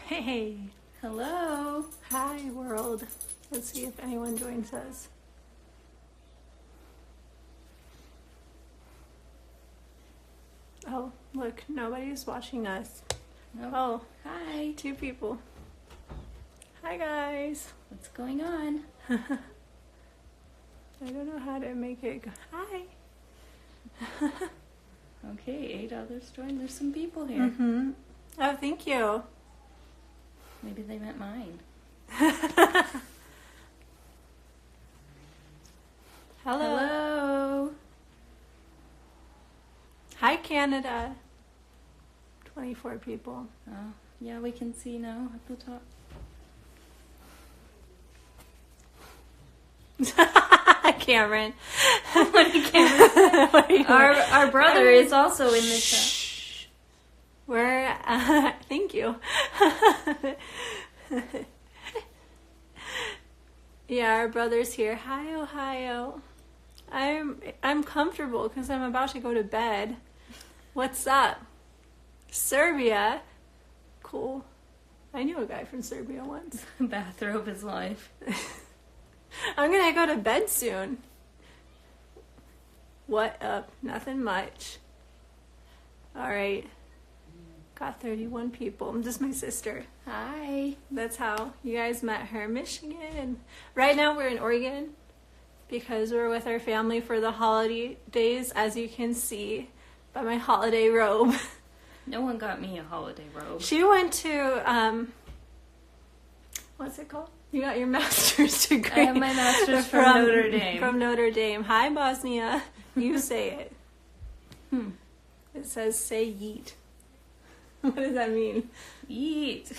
Hey. Hello. Hi, world. Let's see if anyone joins us. Oh, look, nobody's watching us. Nope. Oh, Hi. 2 people. Hi, guys. What's going on? I don't know how to make it go. Hi. Okay, 8 others joined. There's some people here. Mm-hmm. Oh, thank you. Maybe they meant mine. Hello. Hello. Hi, Canada. 24 people. Oh, yeah, we can see now at the top. Cameron. What did Cameron say? What are you Our brother is also in the chat. We're, thank you. Yeah, our brother's here. Hi, Ohio. I'm comfortable because I'm about to go to bed. What's up? Serbia. Cool. I knew a guy from Serbia once. Bathrobe is life. I'm gonna go to bed soon. What up? Nothing much. Alright. Got 31 people. This is my sister. Hi. That's how you guys met her. Michigan. Right now we're in Oregon because we're with our family for the holidays, as you can see by my holiday robe. No one got me a holiday robe. She went to, what's it called? You got your master's degree. I have my master's from Notre Dame. From Notre Dame. Hi, Bosnia. You say it. It says say yeet. What does that mean? Eat.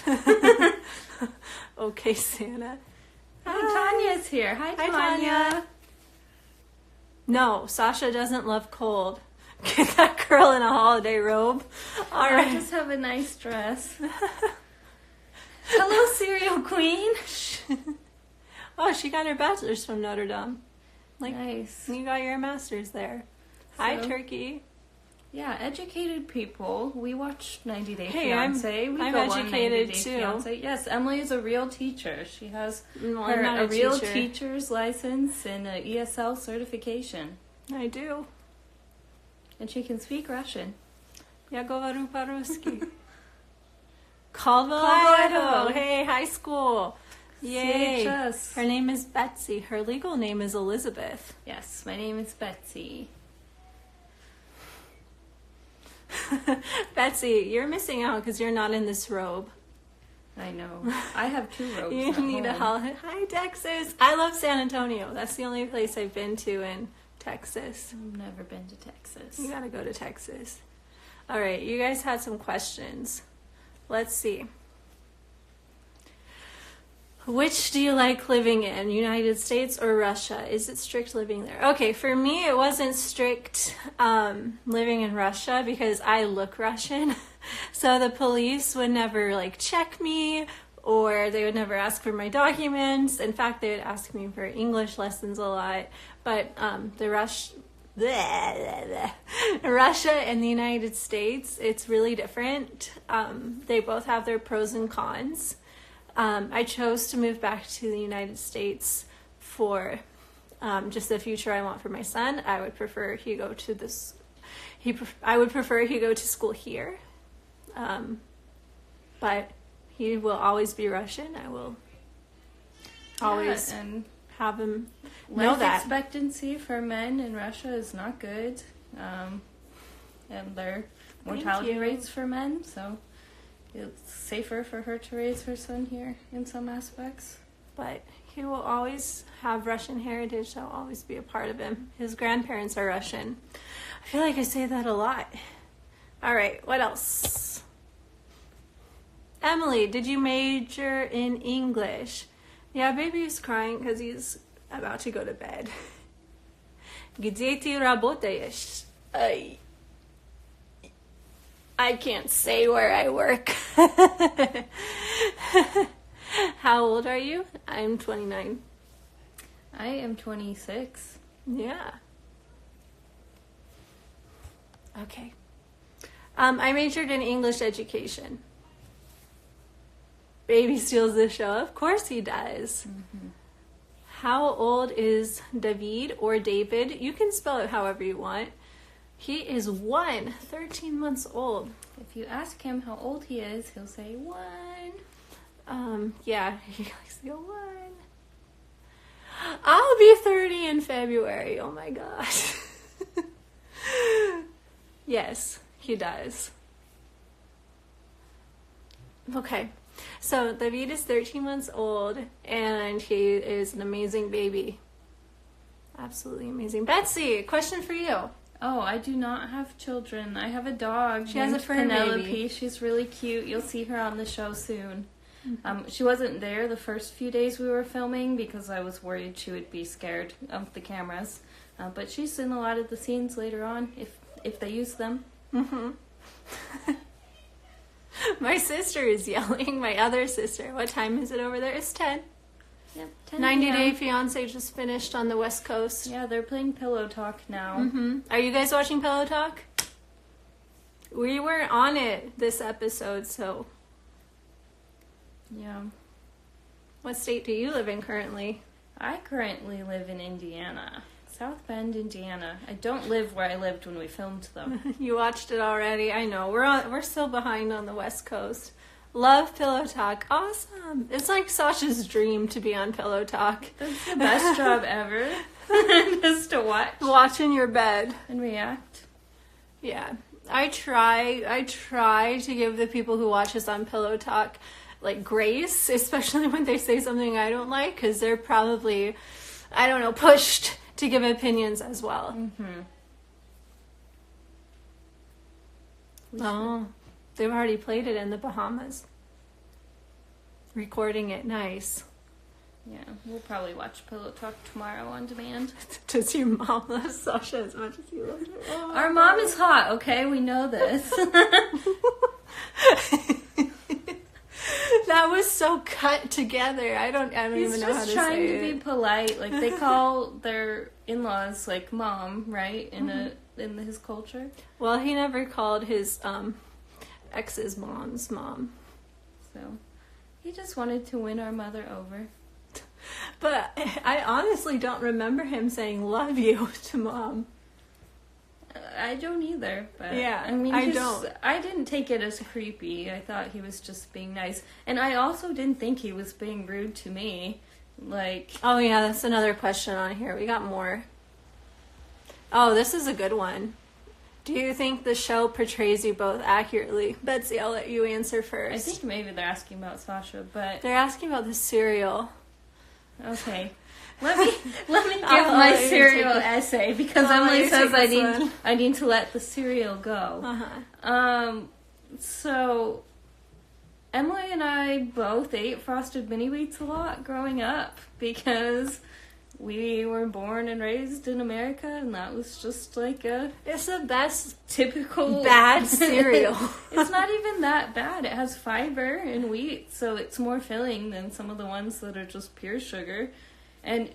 Okay, Santa. Hi, Tanya's here. Hi, Hi, Tanya. Tanya. No, Sasha doesn't love cold. Get that girl in a holiday robe. All I right. just have a nice dress. Hello, Cereal Queen. Oh, she got her bachelor's from Notre Dame. Nice. You got your master's there. Hi, So- Turkey. Yeah, educated people. We watch 90 Day Hey, Fiance. We I'm go on 90 educated Day too. Fiance. Yes, Emily is a real teacher. She has No, I'm not a real teacher. teacher's license and an ESL certification. I do. And she can speak Russian. Я говорю по-русски. Caldwell, Idaho. Idaho. Hey, high school. Yay. CHS. Her name is Betsy. Her legal name is Elizabeth. Yes, my name is Betsy. Betsy, you're missing out because you're not in this robe. I know. I have 2 robes You at need a home. holiday. Hi, Texas. I love San Antonio. That's the only place I've been to in Texas. I've never been to Texas. You gotta go to Texas. All right, you guys had some questions. Let's see. Which do you like living in, United States or Russia? Is it strict living there? Okay, for me, it wasn't strict living in Russia because I look Russian. So the police would never check me, or they would never ask for my documents. In fact, they would ask me for English lessons a lot. But Russia and the United States, it's really different. They both have their pros and cons. I chose to move back to the United States for just the future I want for my son. I would prefer he go to this. I would prefer he go to school here, but he will always be Russian. I will always and have him know life that. expectancy for men in Russia is not good, and their mortality you. rates for men, so it's safer for her to raise her son here in some aspects. But he will always have Russian heritage. That will always be a part of him. His grandparents are Russian. I feel like I say that a lot. All right, what else? Emily, did you major in English? Yeah, baby's crying because he's about to go to bed. Где ты работаешь? I can't say where I work. How old are you? I'm 29. I am 26. Yeah. Okay. I majored in English education. Baby steals the show. Of course he does. Mm-hmm. How old is David or David? You can spell it however you want. He is 13 months old. If you ask him how old he is, he'll say 1. Yeah, he likes to go 1. I'll be 30 in February. Oh my gosh. Yes, he does. Okay, so David is 13 months old, and he is an amazing baby. Absolutely amazing. Betsy, question for you. Oh, I do not have children. I have a dog. She has a fur Penelope. baby. She's really cute. You'll see her on the show soon. She wasn't there the first few days we were filming because I was worried she would be scared of the cameras. But she's in a lot of the scenes later on if they use them. Mm-hmm. My sister is yelling. My other sister. What time is it over there? It's 10. Yep, 10 90 Day p.m. Fiance just finished on the West Coast. Yeah, they're playing Pillow Talk now. Mm-hmm. Are you guys watching Pillow Talk? We weren't on it this episode, so... Yeah. What state do you live in currently? I currently live in Indiana. South Bend, Indiana. I don't live where I lived when we filmed them. You watched it already. I know. We're still behind on the West Coast. Love Pillow Talk. Awesome. It's like Sasha's dream to be on Pillow Talk. That's the best job ever. Just to watch in your bed and react. Yeah. I try to give the people who watch us on Pillow Talk like grace, especially when they say something I don't like, because they're probably, I don't know, pushed to give opinions as well. Mm-hmm. Oh, they've already played it in the Bahamas. Recording it, nice. Yeah, we'll probably watch Pillow Talk tomorrow on demand. Does your mom love Sasha as much as you love her? Oh. Our mom is hot, okay? We know this. That was so cut together. I don't even know how to say it. He's just trying to be polite. Like, they call their in-laws, like, mom, right? In his culture. Well, he never called his ex's mom's mom. So, he just wanted to win our mother over. But I honestly don't remember him saying "love you" to mom. I don't either. But yeah, I mean, I don't. I didn't take it as creepy. I thought he was just being nice, and I also didn't think he was being rude to me. Like, oh yeah, that's another question on here. We got more. Oh, this is a good one. Do you think the show portrays you both accurately? Betsy, I'll let you answer first. I think maybe they're asking about Sasha, but they're asking about the cereal. Okay. Let me give my cereal essay because Emily says I need to let the cereal go. Uh-huh. So Emily and I both ate Frosted Mini Wheats a lot growing up because we were born and raised in America, and that was just like it's the best typical bad cereal. It's not even that bad. It has fiber and wheat, so it's more filling than some of the ones that are just pure sugar. And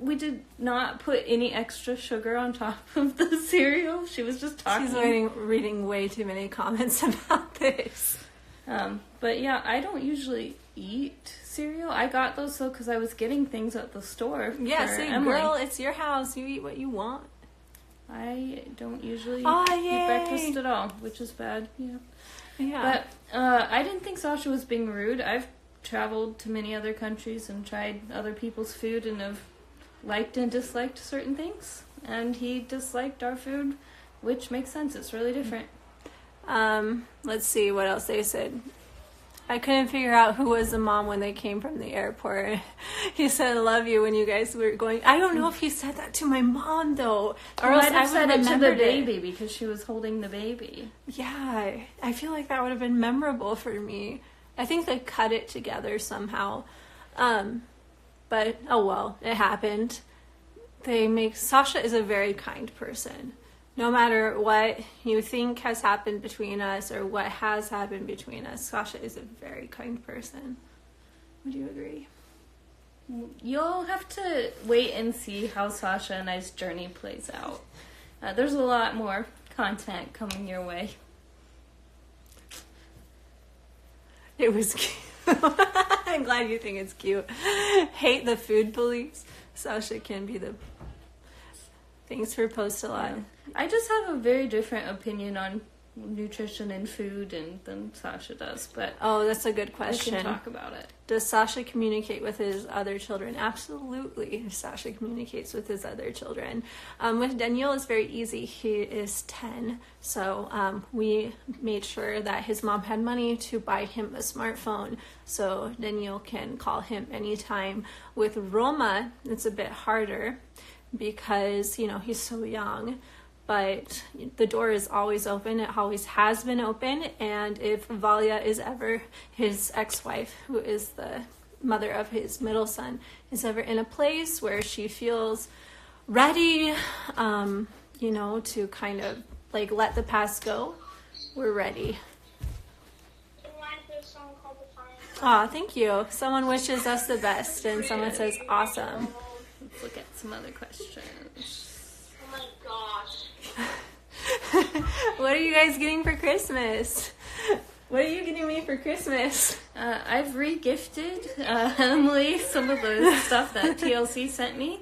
we did not put any extra sugar on top of the cereal. She was just talking. She's reading way too many comments about this. But yeah, I don't usually eat cereal. I got those because I was getting things at the store. Yeah, see, girl, it's your house. You eat what you want. I don't usually eat breakfast at all, which is bad. Yeah. But I didn't think Sasha was being rude. I've traveled to many other countries and tried other people's food and have liked and disliked certain things. And he disliked our food, which makes sense. It's really different. Let's see what else they said. I couldn't figure out who was the mom when they came from the airport. He said, "Love you" when you guys were going. I don't know if he said that to my mom though, or else I would have remembered it to the baby because she was holding the baby. Yeah, I feel like that would have been memorable for me. I think they cut it together somehow, but oh well, it happened. Sasha is a very kind person. No matter what you think has happened between us or what has happened between us, Sasha is a very kind person. Would you agree? You'll have to wait and see how Sasha and I's journey plays out. There's a lot more content coming your way. It was I'm glad you think it's cute. Hate the food police. Sasha can be the... Thanks for post a lot. Yeah. I just have a very different opinion on nutrition and food than Sasha does, but oh, that's a good question. We can talk about it. Does Sasha communicate with his other children? Absolutely, Sasha communicates with his other children. With Daniel, it's very easy. He is 10, so we made sure that his mom had money to buy him a smartphone, so Daniel can call him anytime. With Roma, it's a bit harder because, you know, he's so young. But the door is always open. It always has been open. And if Valia is ever, his ex-wife, who is the mother of his middle son, is ever in a place where she feels ready, you know, to kind of like let the past go, we're ready. Aw, thank you. Someone wishes us the best and someone says awesome. Let's look at some other questions. Oh my gosh. What are you guys getting for Christmas? What are you getting me for Christmas? I've re-gifted Emily some of the stuff that TLC sent me.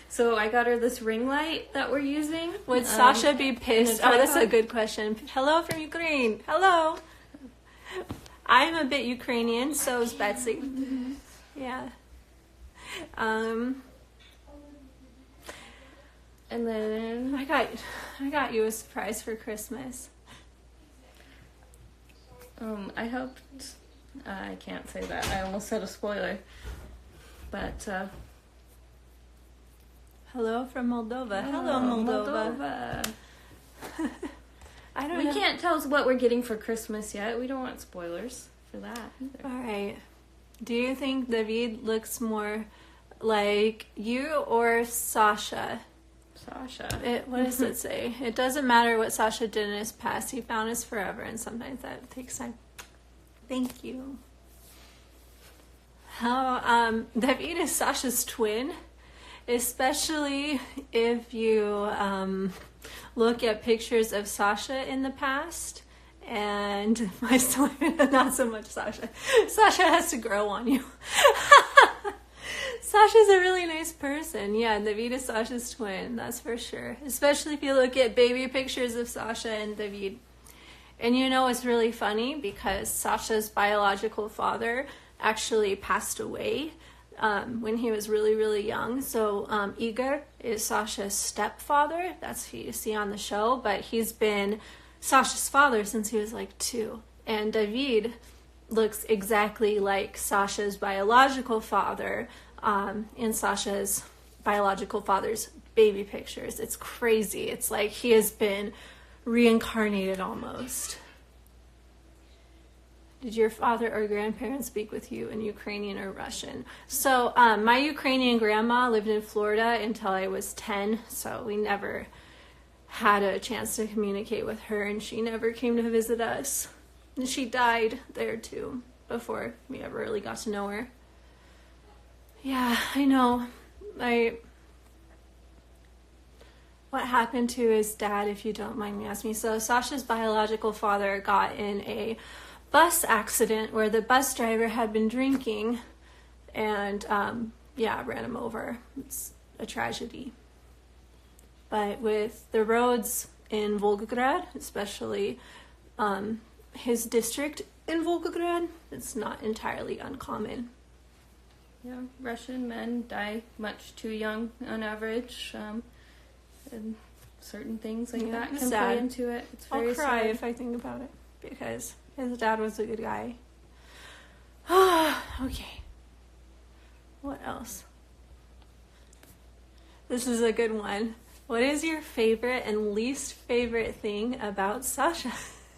So I got her this ring light that we're using. Would Sasha be pissed? Oh, that's a good question. Hello from Ukraine. Hello. I'm a bit Ukrainian, so is Betsy. Yeah. And then I got you a surprise for Christmas. I hoped I can't say that. I almost said a spoiler. But hello from Moldova. Hello Moldova. I don't know. We can't tell us what we're getting for Christmas yet. We don't want spoilers for that either. All right. Do you think David looks more like you or Sasha? Sasha. What does it say? It doesn't matter what Sasha did in his past. He found his forever, and sometimes that takes time. Thank you. How David is Sasha's twin, especially if you look at pictures of Sasha in the past. And my son, not so much Sasha. Sasha has to grow on you. Sasha's a really nice person. Yeah, David is Sasha's twin, that's for sure. Especially if you look at baby pictures of Sasha and David. And you know, it's really funny because Sasha's biological father actually passed away when he was really, really young. So Igor is Sasha's stepfather. That's who you see on the show. But he's been Sasha's father since he was like 2. And David looks exactly like Sasha's biological father in Sasha's biological father's baby pictures. It's crazy. It's like he has been reincarnated almost. Did your father or grandparents speak with you in Ukrainian or Russian? So my Ukrainian grandma lived in Florida until I was 10, so we never had a chance to communicate with her, and she never came to visit us. And she died there too before we ever really got to know her. Yeah, I know. What happened to his dad, if you don't mind me asking? So Sasha's biological father got in a bus accident where the bus driver had been drinking and, ran him over. It's a tragedy. But with the roads in Volgograd, especially his district in Volgograd, it's not entirely uncommon. Yeah, Russian men die much too young on average, and certain things like that can play into it. It's very I'll cry sad. if I think about it, because his dad was a good guy. Okay. What else? This is a good one. What is your favorite and least favorite thing about Sasha?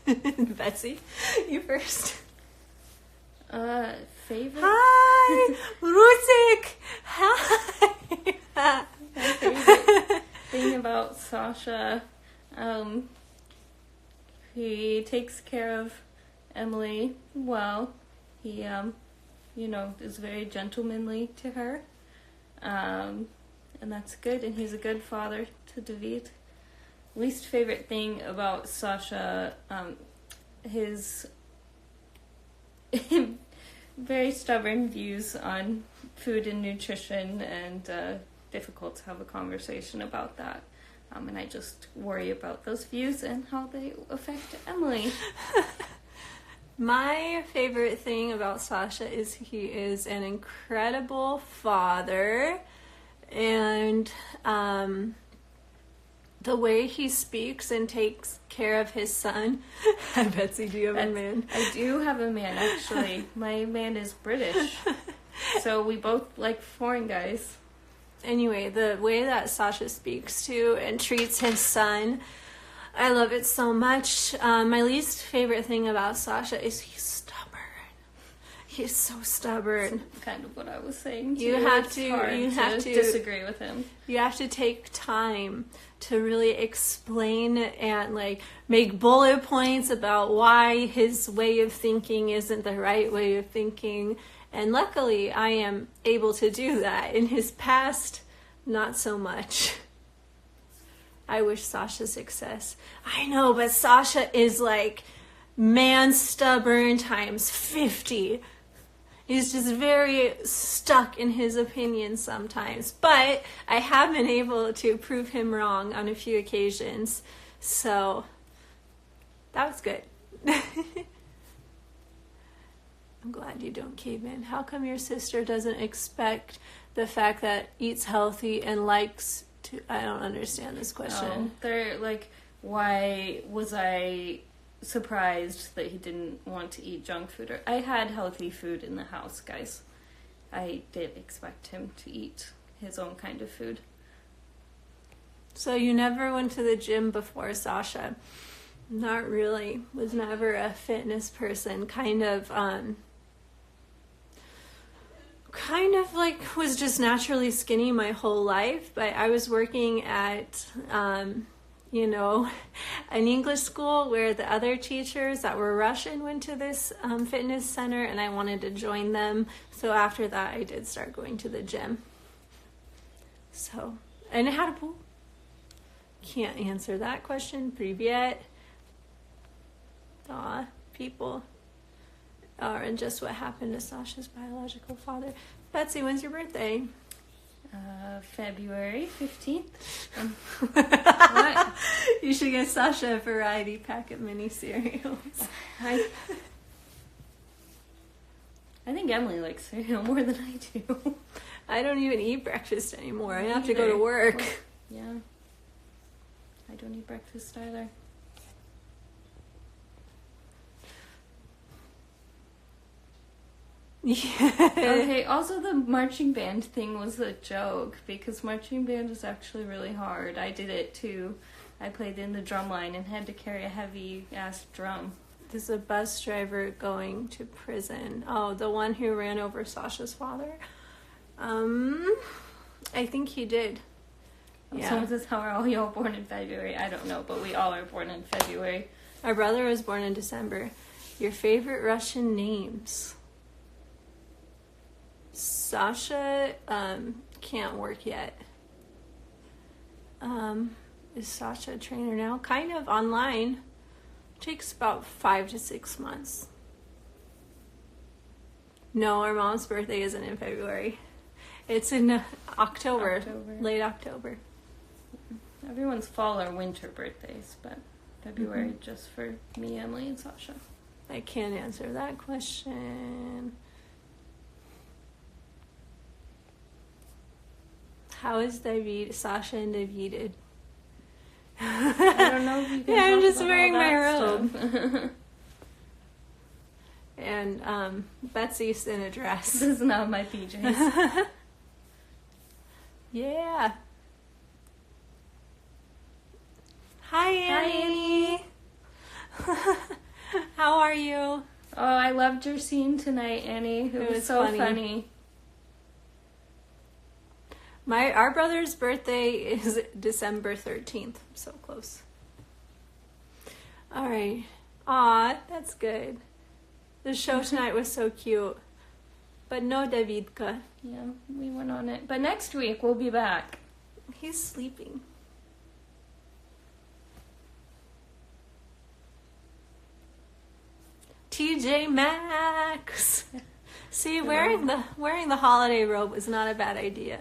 Betsy, you first. Favorite? Hi, Rusik. Hi. My favorite thing about Sasha, he takes care of Emily well. He, is very gentlemanly to her. And that's good, and he's a good father to David. Least favorite thing about Sasha, his very stubborn views on food and nutrition, and difficult to have a conversation about that. And I just worry about those views and how they affect Emily. My favorite thing about Sasha is he is an incredible father, and the way he speaks and takes care of his son. Betsy, do you have a man? I do have a man, actually. My man is British, so we both like foreign guys. Anyway, the way that Sasha speaks to and treats his son, I love it so much. My least favorite thing about Sasha is he's stubborn. He's so stubborn. That's kind of what I was saying. You have to disagree with him. You have to take time to really explain and like make bullet points about why his way of thinking isn't the right way of thinking. And luckily, I am able to do that. In his past, not so much. I wish Sasha success. I know, but Sasha is like man stubborn times 50. He's just very stuck in his opinions sometimes. But I have been able to prove him wrong on a few occasions. So that was good. I'm glad you don't cave in. How come your sister doesn't expect the fact that eats healthy and likes to... I don't understand this question. Oh, they're like, why was I surprised that he didn't want to eat junk food? I had healthy food in the house, guys. I did expect him to eat his own kind of food. So you never went to the gym before, Sasha? Not really. Was never a fitness person. Kind of like was just naturally skinny my whole life, but I was working at an English school where the other teachers that were Russian went to this fitness center, and I wanted to join them. So after that, I did start going to the gym. So, and it had a pool. Can't answer that question. Привет. Aw, people. And just what happened to Sasha's biological father. Betsy, when's your birthday? February 15th. What? You should get Sasha a variety pack of mini cereals. I think Emily likes cereal more than I do. I don't even eat breakfast anymore. I have to go to work. Well, yeah. I don't eat breakfast either. Yeah. Okay, also the marching band thing was a joke, because marching band is actually really hard. I did it too. I played in the drum line and had to carry a heavy ass drum. There's a bus driver going to prison. Oh, the one who ran over Sasha's father? I think he did. Yeah. Someone says, how are all y'all born in February? I don't know, but we all are born in February. Our brother was born in December. Your favorite Russian names? Sasha can't work yet. Is Sasha a trainer now? Kind of online. Takes about 5 to 6 months. No, our mom's birthday isn't in February. It's in October. Late October. Everyone's fall or winter birthdays, but February just for me, Emily, and Sasha. I can't answer that question. How is David, Sasha and David? I don't know if you can I'm talk just about wearing all my that robe. And Betsy's in a dress. This is not my PJs. Yeah. Hi, Annie. How are you? Oh, I loved your scene tonight, Annie. It was so funny. Our brother's birthday is December 13th. So close. All right. Aw, that's good. The show tonight was so cute. But no Davidka. Yeah, we went on it. But next week we'll be back. He's sleeping. TJ Maxx. See, wearing the holiday robe was not a bad idea.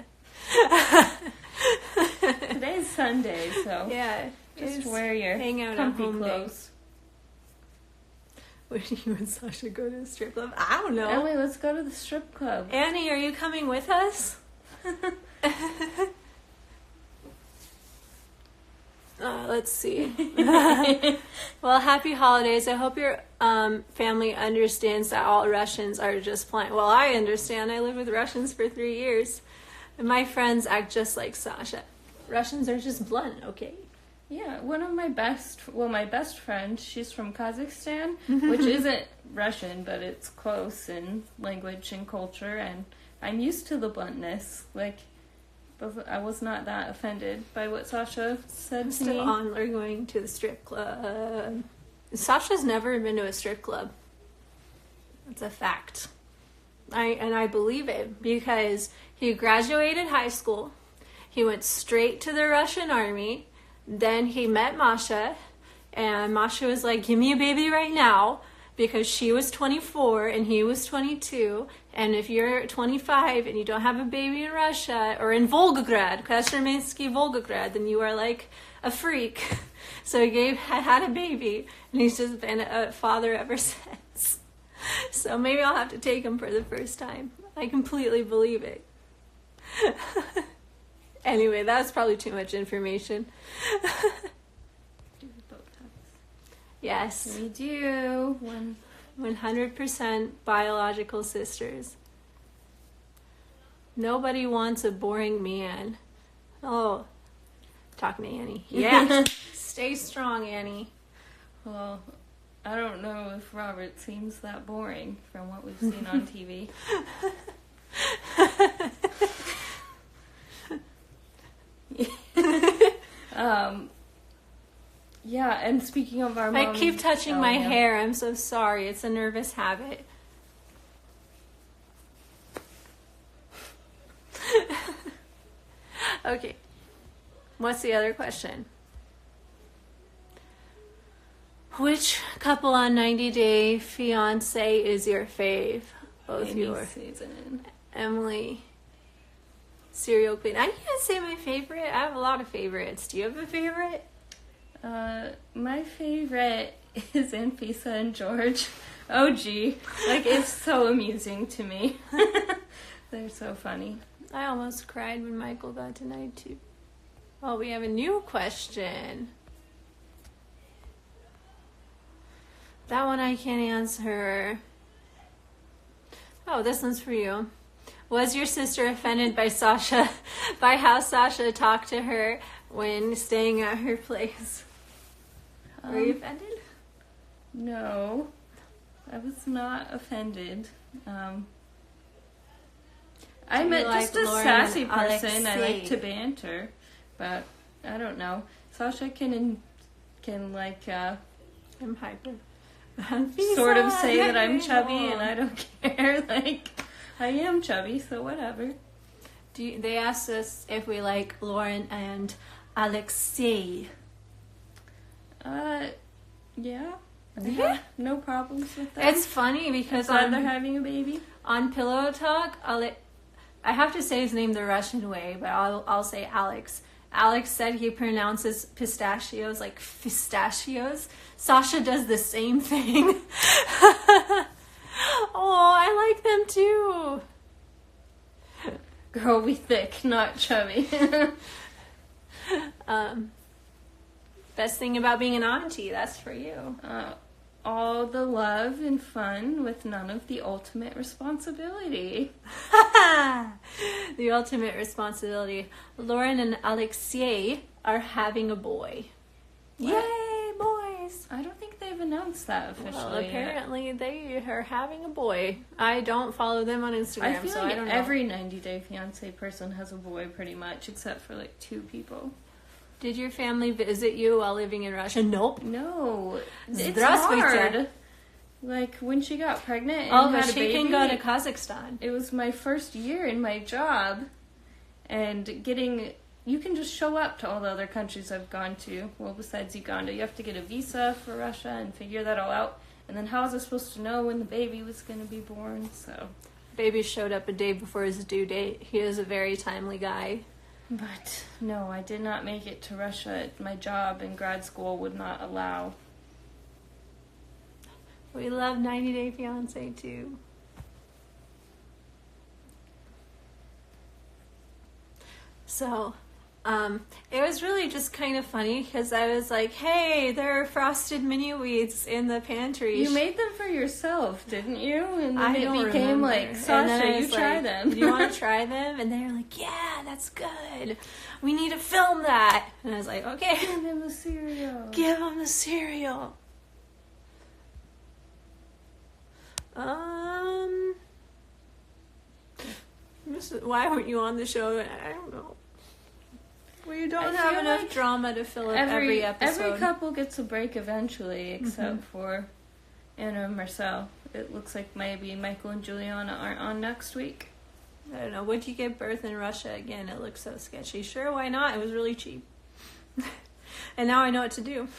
Today's Sunday, so yeah, just wear your comfy clothes. Where do you and Sasha go to the strip club? I don't know. Emily, let's go to the strip club. Annie, are you coming with us? Let's see. Well, happy holidays. I hope your family understands that all Russians are just plain. Well, I understand. I lived with Russians for 3 years. And my friends act just like Sasha. Russians are just blunt, okay? Yeah, one of my best friend, she's from Kazakhstan, which isn't Russian, but it's close in language and culture, and I'm used to the bluntness. Like, I was not that offended by what Sasha said to me. Still on, we're going to the strip club. Sasha's never been to a strip club. That's a fact. I believe it, because he graduated high school, he went straight to the Russian army, then he met Masha, and Masha was like, give me a baby right now, because she was 24 and he was 22, and if you're 25 and you don't have a baby in Russia, or in Volgograd, Krasnomarsky, Volgograd, then you are like a freak. So he had a baby, and he's just been a father ever since. So maybe I'll have to take him for the first time. I completely believe it. Anyway, that's probably too much information. Yes. We do. 100% biological sisters. Nobody wants a boring man. Oh, talking to Annie. Yeah. Stay strong, Annie. Well, I don't know if Robert seems that boring from what we've seen on TV. Yeah, and speaking of our mom... I keep touching my hair. I'm so sorry. It's a nervous habit. Okay. What's the other question? Which couple on 90 Day Fiance is your fave? Both your season. Emily, Serial Queen. I can't say my favorite. I have a lot of favorites. Do you have a favorite? My favorite is Anfisa and George. OG. Like, it's so amusing to me. They're so funny. I almost cried when Michael got denied too. Oh, we have a new question. That one I can't answer. Oh, this one's for you. Was your sister offended by how Sasha talked to her when staying at her place? Were you offended? No, I was not offended. I'm just a sassy person. I like to banter, but I don't know. Sasha can like I'm hyper. Sort of say that I'm chubby, and I don't care. Like, I am chubby, so whatever. They asked us if we like Lauren and Alexei. Yeah. I have no problems with that. It's funny because they're having a baby. On Pillow Talk, I have to say his name the Russian way, but I'll say Alex. Alex said he pronounces pistachios like pistachios. Sasha does the same thing. Oh, I like them too. Girl, we thick, not chubby. Best thing about being an auntie, that's for you. All the love and fun with none of the ultimate responsibility. The ultimate responsibility. Lauren and Alexei are having a boy. What? Yay, boys! I don't think they've announced that officially. Well, apparently they are having a boy. I don't follow them on Instagram, I feel so like I don't know. Every 90 Day Fiance person has a boy pretty much, except for like 2 people. Did your family visit you while living in Russia? Nope. No. It's hard. Like, when she got pregnant and had a baby... she can go to Kazakhstan. It was my first year in my job, and you can just show up to all the other countries I've gone to. Well, besides Uganda, you have to get a visa for Russia and figure that all out. And then how was I supposed to know when the baby was going to be born? So baby showed up a day before his due date. He is a very timely guy. But no, I did not make it to Russia. My job in grad school would not allow. We love 90 Day Fiance too. So, it was really just kind of funny because I was like, hey, there are frosted mini wheats in the pantry. You made them for yourself, didn't you? And then I it don't became remember. like, Sasha, you try them. Do you want to try them? And they were like, yeah, that's good. We need to film that. And I was like, okay. Give them the cereal. Give them the cereal. Why weren't you on the show? I don't know. We don't have enough drama to fill up every episode. Every couple gets a break eventually, except for Anna and Marcel. It looks like maybe Michael and Juliana aren't on next week. I don't know. Would you give birth in Russia again? It looks so sketchy. Sure, why not? It was really cheap. And now I know what to do.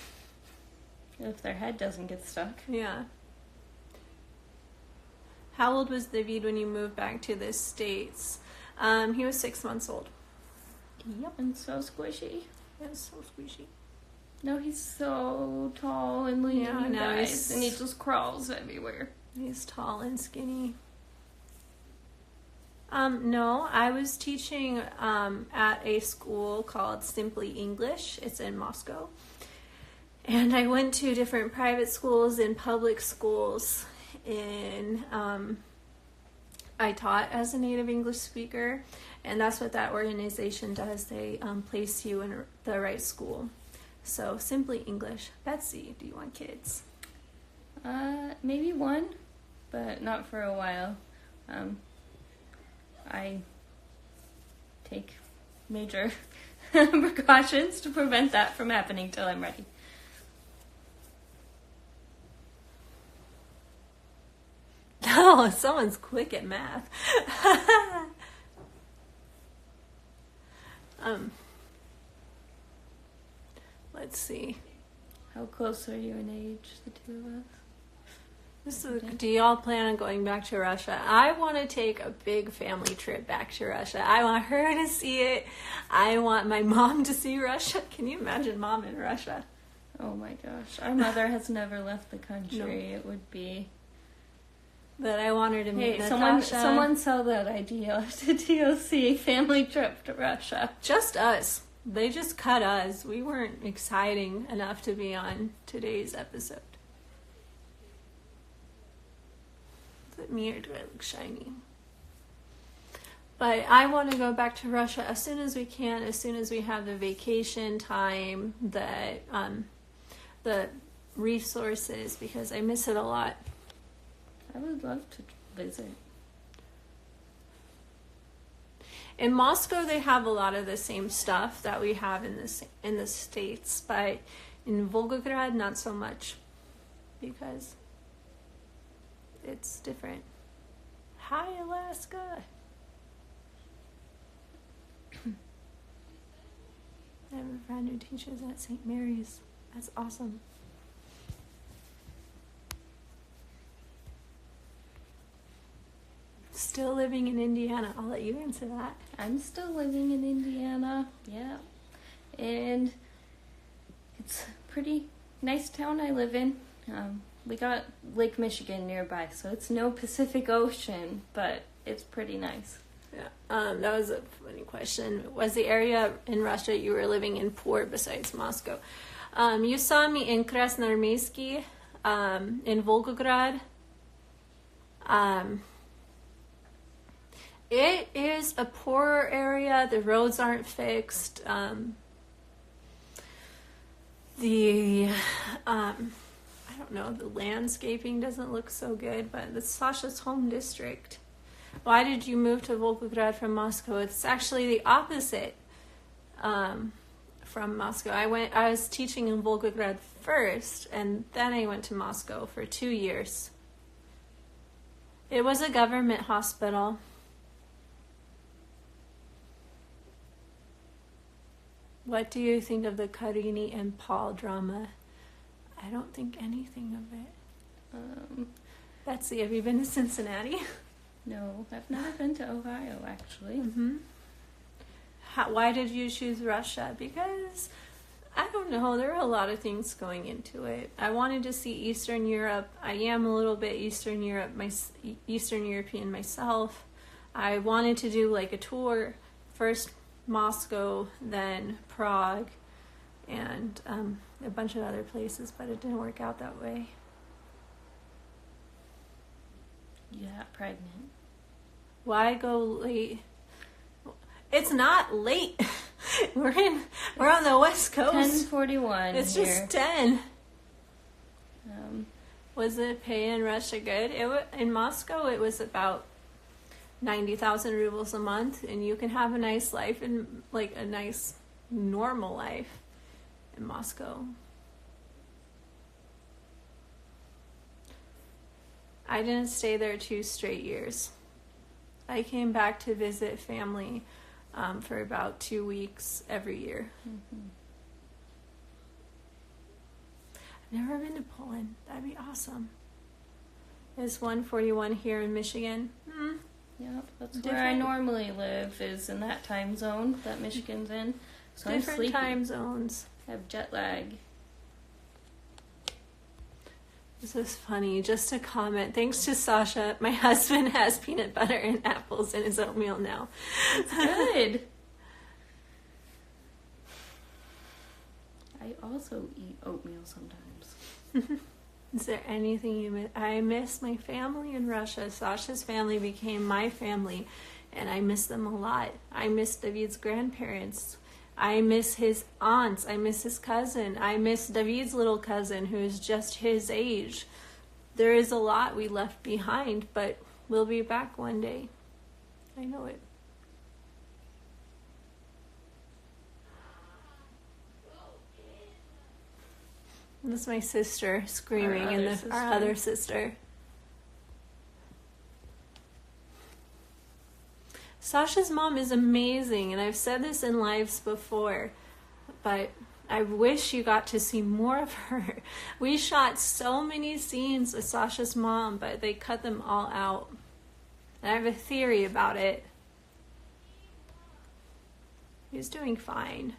If their head doesn't get stuck. Yeah. How old was David when you moved back to the States? He was 6 months old. Yep. And so squishy. That's so squishy. No, he's so tall and lean, Yeah, guys, and he just crawls everywhere. He's tall and skinny. No, I was teaching at a school called Simply English. It's in Moscow. And I went to different private schools and public schools. And I taught as a native English speaker. And that's what that organization does. They place you in the right school. So, Simply English. Betsy, do you want kids? Maybe one, but not for a while. I take major precautions to prevent that from happening till I'm ready. Oh, someone's quick at math. Let's see. How close are you in age, the two of us? Do y'all plan on going back to Russia? I want to take a big family trip back to Russia. I want her to see it. I want my mom to see Russia. Can you imagine mom in Russia? Oh my gosh. Our mother has never left the country. No. It would be... But I want her to meet Hey, Natasha. someone sell that idea to TOC, family trip to Russia. Just us. They just cut us. We weren't exciting enough to be on today's episode. Is it me or do I look shiny? But I want to go back to Russia as soon as we can, as soon as we have the vacation time, the resources, because I miss it a lot. I would love to visit. In Moscow, they have a lot of the same stuff that we have in the States, but in Volgograd, not so much, because it's different. Hi, Alaska. I have a friend who teaches at St. Mary's. That's awesome. Still living in Indiana. I'll let you answer that. I'm still living in Indiana. Yeah. And it's a pretty nice town I live in. We got Lake Michigan nearby, so it's no Pacific Ocean, but it's pretty nice. Yeah. That was a funny question. Was the area in Russia you were living in poor besides Moscow? You saw me in Krasnoarmeysk, in Volgograd. It is a poorer area. The roads aren't fixed. I don't know, the landscaping doesn't look so good, but it's Sasha's home district. Why did you move to Volgograd from Moscow? It's actually the opposite from Moscow. I was teaching in Volgograd first, and then I went to Moscow for 2 years. It was a government hospital. What do you think of the Karini and Paul drama? I don't think anything of it. Betsy, have you been to Cincinnati? No, I've never been to Ohio, actually. Mm-hmm. Why did you choose Russia? Because, I don't know, there are a lot of things going into it. I wanted to see Eastern Europe. I am a little bit Eastern European myself. I wanted to do like a tour, first Moscow, then Prague, and a bunch of other places, but it didn't work out that way. You got pregnant. Why go late? It's not late. We're on the West Coast. 10:41. It's here. just 10. Was the pay in Russia good? In Moscow, it was about 90,000 rubles a month, and you can have a nice life and like a nice normal life in Moscow. I didn't stay there 2 straight years. I came back to visit family for about 2 weeks every year. Mm-hmm. I've never been to Poland. That'd be awesome. It's 1:41 here in Michigan. Yep, that's where I normally live, is in that time zone that Michigan's in. So I'm Different sleepy. time zones. I have jet lag. This is funny. Just a comment. Thanks to Sasha, my husband has peanut butter and apples in his oatmeal now. It's good. I also eat oatmeal sometimes. Is there anything you miss? I miss my family in Russia. Sasha's family became my family, and I miss them a lot. I miss David's grandparents. I miss his aunts. I miss his cousin. I miss David's little cousin, who is just his age. There is a lot we left behind, but we'll be back one day. I know it. This is my sister screaming, our other sister. Sasha's mom is amazing, and I've said this in lives before, but I wish you got to see more of her. We shot so many scenes with Sasha's mom, but they cut them all out. And I have a theory about it. He's doing fine.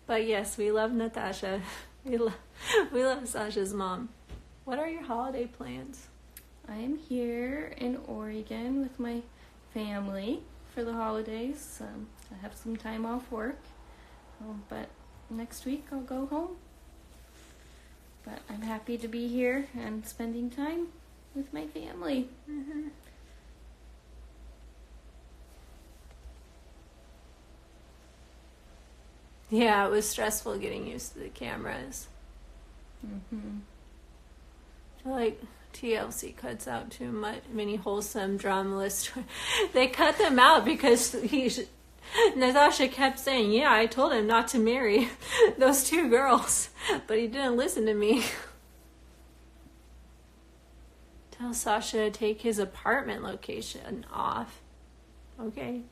But yes, we love Natasha. We love Sasha's mom. What are your holiday plans? I am here in Oregon with my family for the holidays. I have some time off work, but next week I'll go home. But I'm happy to be here and spending time with my family. Mm-hmm. Yeah, it was stressful getting used to the cameras. Mm-hmm. I feel like TLC cuts out too many wholesome dramaless. They cut them out because Natasha kept saying, yeah, I told him not to marry those 2 girls, but he didn't listen to me. Tell Sasha to take his apartment location off. Okay.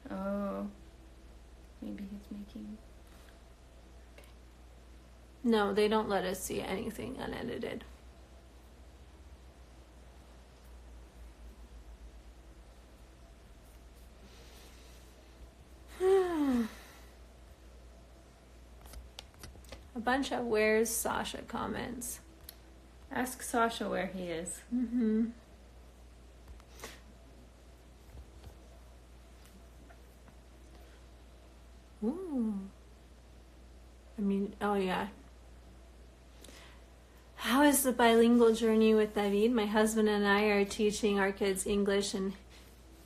Oh. Maybe he's making... No, they don't let us see anything unedited. A bunch of where's Sasha comments. Ask Sasha where he is. Mm-hmm. Ooh. I mean, oh yeah. How is the bilingual journey with David? My husband and I are teaching our kids English and...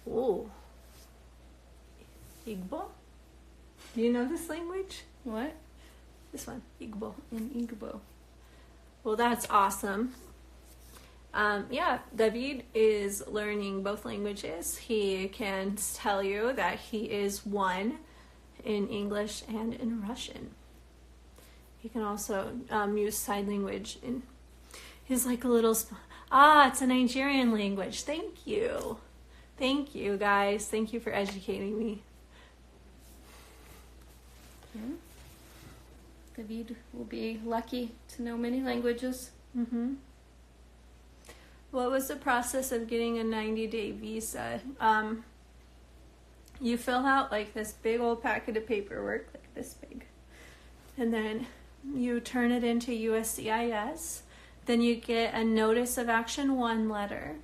Ooh. Igbo? Do you know this language? What? This one, Igbo. In Igbo. Well, that's awesome. Yeah, David is learning both languages. He can tell you that he is 1 in English and in Russian. He can also use sign language. He's like a little... it's a Nigerian language. Thank you. Thank you, guys. Thank you for educating me. Yeah. David will be lucky to know many languages. Mm-hmm. What was the process of getting a 90-day visa? You fill out like this big old packet of paperwork, like this big. And then you turn it into USCIS. Then you get a Notice of Action 1 letter,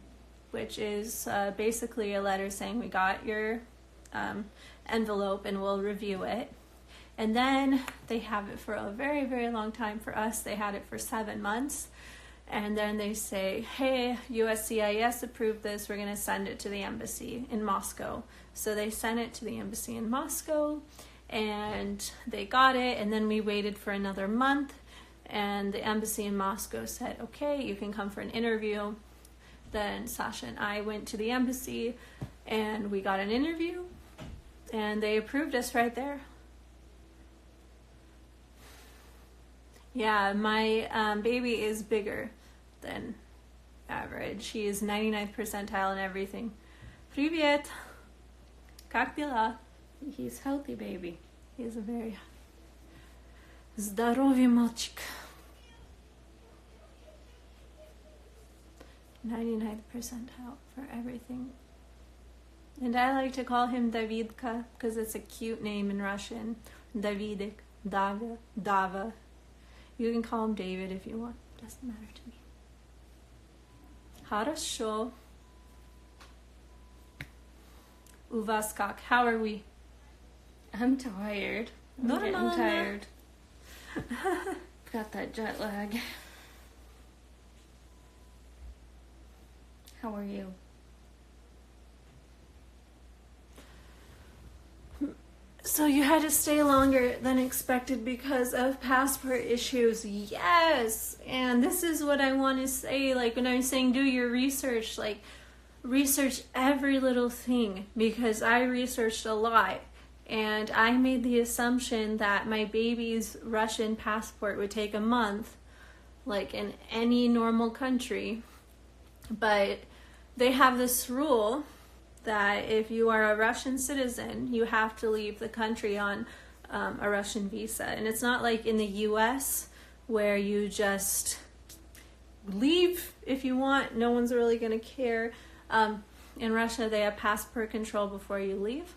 which is basically a letter saying we got your envelope and we'll review it. And then they have it for a very, very long time. For us, they had it for 7 months. And then they say, hey, USCIS approved this. We're going to send it to the embassy in Moscow. So they sent it to the embassy in Moscow, and they got it. And then we waited for another month. And the embassy in Moscow said, okay, you can come for an interview. Then Sasha and I went to the embassy, and we got an interview. And they approved us right there. Yeah, my baby is bigger than average. He is 99th percentile in everything. Привет! Как дела? He's healthy, baby. He's a very здоровый мальчик. 99th percentile for everything. And I like to call him Davidka because it's a cute name in Russian. Davidek, Dava, Dava. You can call him David if you want. Doesn't matter to me. Хорошо. У вас как? How are we? I'm tired. I'm getting tired. Got that jet lag. How are you? So you had to stay longer than expected because of passport issues. Yes. And this is what I want to say. Like when I'm saying do your research, like research every little thing, because I researched a lot and I made the assumption that my baby's Russian passport would take a month, like in any normal country. But they have this rule that if you are a Russian citizen, you have to leave the country on a Russian visa. And it's not like in the US where you just leave if you want. No one's really going to care. In Russia, they have passport control before you leave.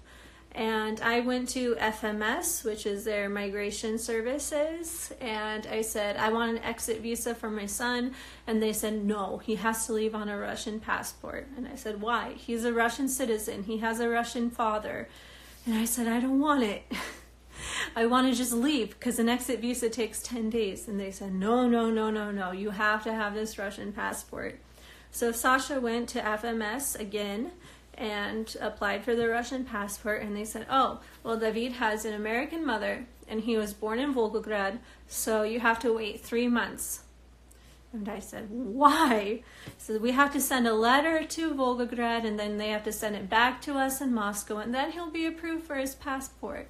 And I went to FMS, which is their migration services, and I said, I want an exit visa for my son. And they said, no, he has to leave on a Russian passport. And I said, why? He's a Russian citizen. He has a Russian father. And I said, I don't want it. I want to just leave because an exit visa takes 10 days. And they said, no, no, no, no, no. You have to have this Russian passport. So Sasha went to FMS again and applied for the Russian passport, and they said, oh, well, David has an American mother and he was born in Volgograd, so you have to wait 3 months. And I said, why? So we have to send a letter to Volgograd, and then they have to send it back to us in Moscow, and then he'll be approved for his passport.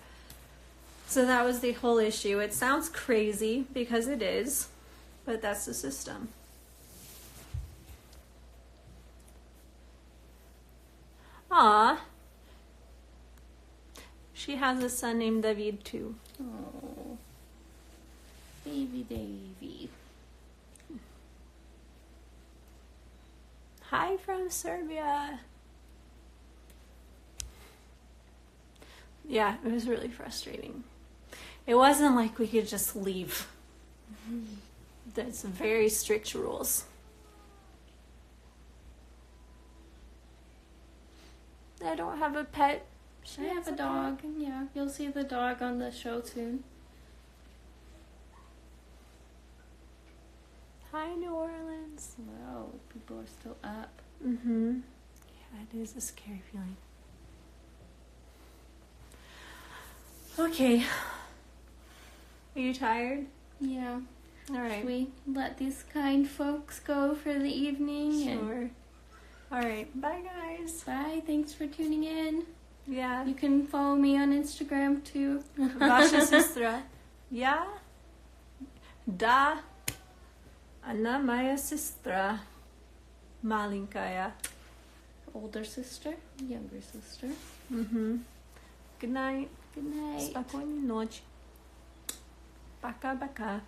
So that was the whole issue. It sounds crazy because it is, but that's the system. Aw. She has a son named David too. Oh. Baby Davy. Hi from Serbia. Yeah, it was really frustrating. It wasn't like we could just leave. There's very strict rules. I don't have a pet. I have a dog. Yeah, you'll see the dog on the show soon. Hi, New Orleans. Wow, people are still up. Mm-hmm. Yeah, it is a scary feeling. Okay. Are you tired? Yeah. All right. Should we let these kind folks go for the evening? Sure. All right. Bye, guys. Bye. Thanks for tuning in. Yeah. You can follow me on Instagram too. Ваша сестра. Я? Да. Она моя сестра. Маленькая. Older sister, younger sister. Mm-hmm. Good night. Good night. Спокойной ночи. Пока-пока.